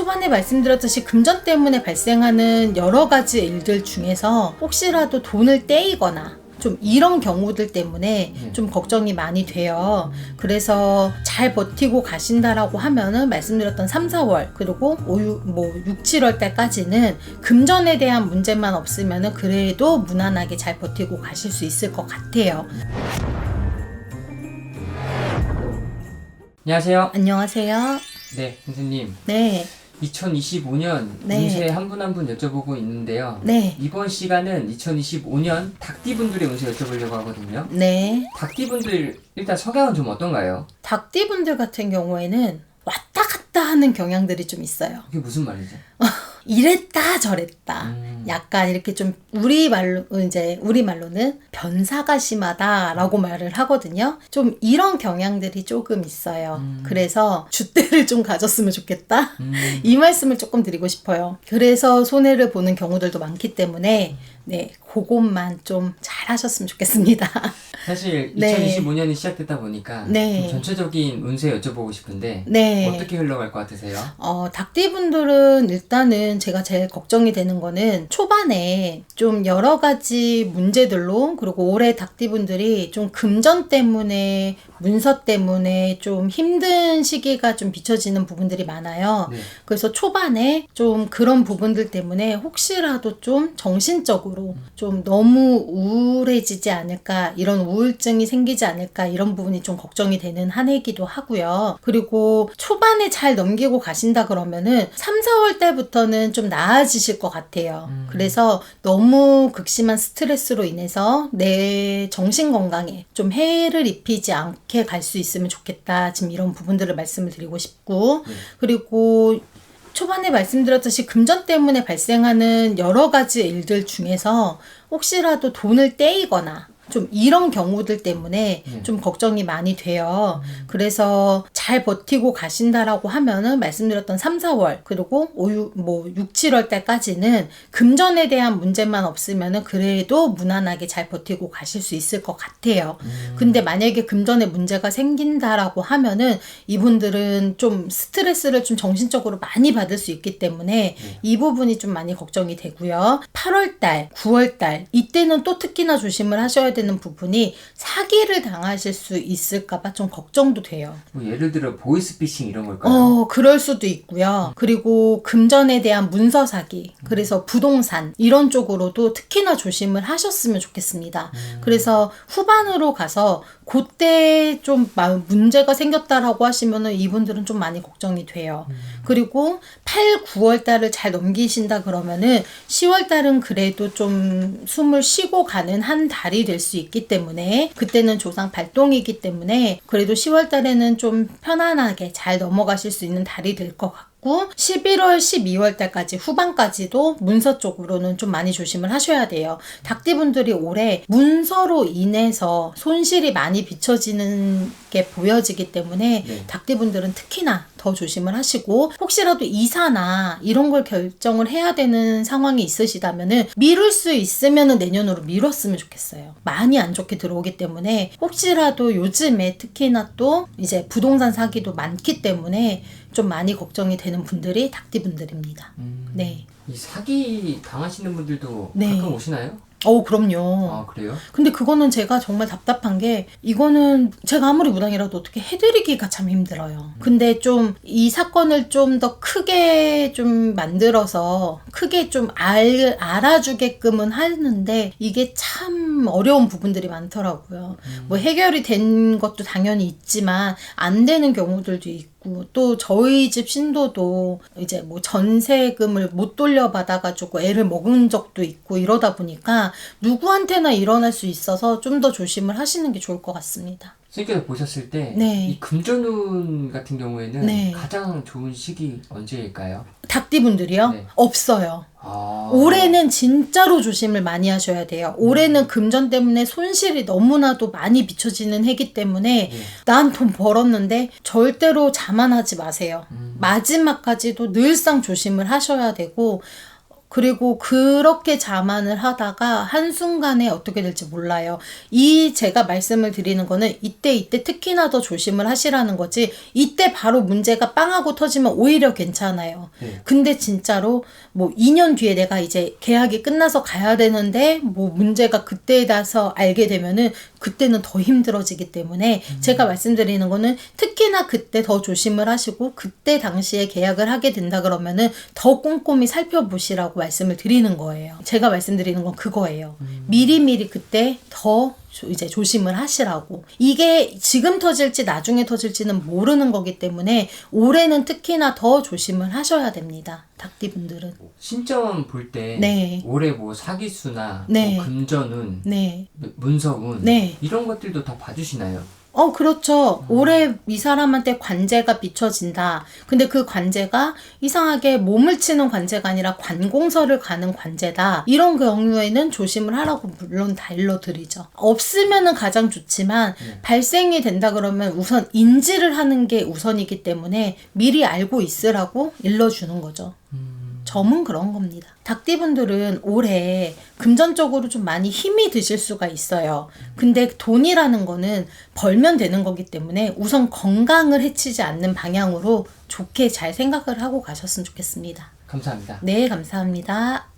초반에 말씀드렸듯이 금전 때문에 발생하는 여러 가지 일들 중에서 혹시라도 돈을 떼이거나 좀 이런 경우들 때문에 좀 걱정이 많이 돼요. 그래서 잘 버티고 가신다라고 하면은 말씀드렸던 3, 4월 그리고 6, 7월 달까지는 금전에 대한 문제만 없으면은 그래도 무난하게 잘 버티고 가실 수 있을 것 같아요. 안녕하세요. 안녕하세요. 네, 선생님. 네. 2025년 운세 한 분 한 분 여쭤보고 있는데요. 네. 이번 시간은 2025년 닭띠분들의 운세 여쭤보려고 하거든요. 네. 닭띠분들 일단 성향은 좀 어떤가요? 닭띠분들 같은 경우에는 왔다 갔다 하는 경향들이 좀 있어요. 그게 무슨 말이죠? 이랬다 저랬다. 약간 이렇게 좀 우리말로는 변사가 심하다라고 말을 하거든요. 좀 이런 경향들이 조금 있어요. 그래서 줏대를 좀 가졌으면 좋겠다. 이 말씀을 조금 드리고 싶어요. 그래서 손해를 보는 경우들도 많기 때문에 네, 그것만 좀 잘 하셨으면 좋겠습니다. 사실 네. 2025년이 시작됐다 보니까 네. 좀 전체적인 운세 여쭤보고 싶은데 네. 어떻게 흘러갈 것 같으세요? 닭띠분들은 일단은 제가 제일 걱정이 되는 거는 초반에 좀 여러 가지 문제들로 그리고 올해 닭띠분들이 좀 금전 때문에 문서 때문에 좀 힘든 시기가 좀 비춰지는 부분들이 많아요. 네. 그래서 초반에 좀 그런 부분들 때문에 혹시라도 좀 정신적으로 좀 너무 우울해지지 않을까, 이런 우울증이 생기지 않을까, 이런 부분이 좀 걱정이 되는 한 해이기도 하고요. 그리고 초반에 잘 넘기고 가신다 그러면은 3, 4월 달부터는 좀 나아지실 것 같아요. 그래서 너무 극심한 스트레스로 인해서 내 정신 건강에 좀 해를 입히지 않게 갈 수 있으면 좋겠다. 지금 이런 부분들을 말씀을 드리고 싶고, 그리고 초반에 말씀드렸듯이 금전 때문에 발생하는 여러 가지 일들 중에서 혹시라도 돈을 떼이거나 좀 이런 경우들 때문에 좀 걱정이 많이 돼요. 그래서 잘 버티고 가신다라고 하면은 말씀드렸던 3, 4월 그리고 6, 7월 달까지는 금전에 대한 문제만 없으면은 그래도 무난하게 잘 버티고 가실 수 있을 것 같아요. 근데 만약에 금전에 문제가 생긴다라고 하면은 이분들은 좀 스트레스를 좀 정신적으로 많이 받을 수 있기 때문에 이 부분이 좀 많이 걱정이 되고요. 8월 달, 9월 달 이때는 또 특히나 조심을 하셔야 되는 부분이 사기를 당하실 수 있을까봐 좀 걱정도 돼요. 뭐 예를 들어 보이스피싱 이런 걸까요? 그럴 수도 있고요. 그리고 금전에 대한 문서 사기, 그래서 부동산 이런 쪽으로도 특히나 조심을 하셨으면 좋겠습니다. 그래서 후반으로 가서 그때 좀 문제가 생겼다라고 하시면은 이분들은 좀 많이 걱정이 돼요. 그리고 8, 9월 달을 잘 넘기신다 그러면은 10월 달은 그래도 좀 숨을 쉬고 가는 한 달이 될 수 있기 때문에 그때는 조상 발동이기 때문에 그래도 10월 달에는 좀 편안하게 잘 넘어가실 수 있는 달이 될 것 같고 11월, 12월 달까지 후반까지도 문서 쪽으로는 좀 많이 조심을 하셔야 돼요. 닭띠분들이 올해 문서로 인해서 손실이 많이 비춰지는 게 보여지기 때문에 닭띠분들은 특히나 더 조심을 하시고 혹시라도 이사나 이런 걸 결정을 해야 되는 상황이 있으시다면은 미룰 수 있으면은 내년으로 미뤘으면 좋겠어요. 많이 안 좋게 들어오기 때문에 혹시라도 요즘에 특히나 또 이제 부동산 사기도 많기 때문에 좀 많이 걱정이 되는 분들이 닭띠분들입니다. 네. 이 사기 당하시는 분들도 네. 가끔 오시나요? 그럼요. 아, 그래요? 근데 그거는 제가 정말 답답한 게 이거는 제가 아무리 무당이라도 어떻게 해드리기가 참 힘들어요. 근데 좀 이 사건을 좀 더 크게 좀 만들어서 크게 좀 알아주게끔은 하는데 이게 참 어려운 부분들이 많더라고요. 뭐 해결이 된 것도 당연히 있지만 안 되는 경우들도 있고 또 저희 집 신도도 이제 뭐 전세금을 못 돌려받아가지고 애를 먹은 적도 있고 이러다 보니까 누구한테나 일어날 수 있어서 좀 더 조심을 하시는 게 좋을 것 같습니다. 선생님께서 보셨을 때 네. 이 금전운 같은 경우에는 네. 가장 좋은 시기 언제일까요? 닭띠분들이요? 네. 없어요. 아... 올해는 진짜로 조심을 많이 하셔야 돼요. 올해는 금전 때문에 손실이 너무나도 많이 비춰지는 해기 때문에 난 돈 벌었는데 절대로 자만하지 마세요. 마지막까지도 늘상 조심을 하셔야 되고 그리고 그렇게 자만을 하다가 한순간에 어떻게 될지 몰라요. 제가 말씀을 드리는 거는 이때 특히나 더 조심을 하시라는 거지, 이때 바로 문제가 빵하고 터지면 오히려 괜찮아요. 네. 근데 진짜로 뭐 2년 뒤에 내가 이제 계약이 끝나서 가야 되는데 뭐 문제가 그때에 나서 알게 되면은 그때는 더 힘들어지기 때문에 제가 말씀드리는 거는 특히나 그때 더 조심을 하시고, 그때 당시에 계약을 하게 된다 그러면은 더 꼼꼼히 살펴보시라고 말씀을 드리는 거예요. 제가 말씀드리는 건 그거예요. 미리미리 그때 더 이제 조심을 하시라고. 이게 지금 터질지 나중에 터질지는 모르는 거기 때문에 올해는 특히나 더 조심을 하셔야 됩니다. 닭띠분들은. 신점 볼 때 네. 올해 뭐 사기수나 네. 뭐 금전운, 네. 문서운 네. 이런 것들도 다 봐주시나요? 그렇죠. 올해 이 사람한테 관제가 비춰진다. 근데 그 관제가 이상하게 몸을 치는 관제가 아니라 관공서를 가는 관제다. 이런 경우에는 조심을 하라고 물론 다 일러드리죠. 없으면은 가장 좋지만 발생이 된다 그러면 우선 인지를 하는 게 우선이기 때문에 미리 알고 있으라고 일러주는 거죠. 점은 그런 겁니다. 닭띠분들은 올해 금전적으로 좀 많이 힘이 드실 수가 있어요. 근데 돈이라는 거는 벌면 되는 거기 때문에 우선 건강을 해치지 않는 방향으로 좋게 잘 생각을 하고 가셨으면 좋겠습니다. 감사합니다. 네, 감사합니다.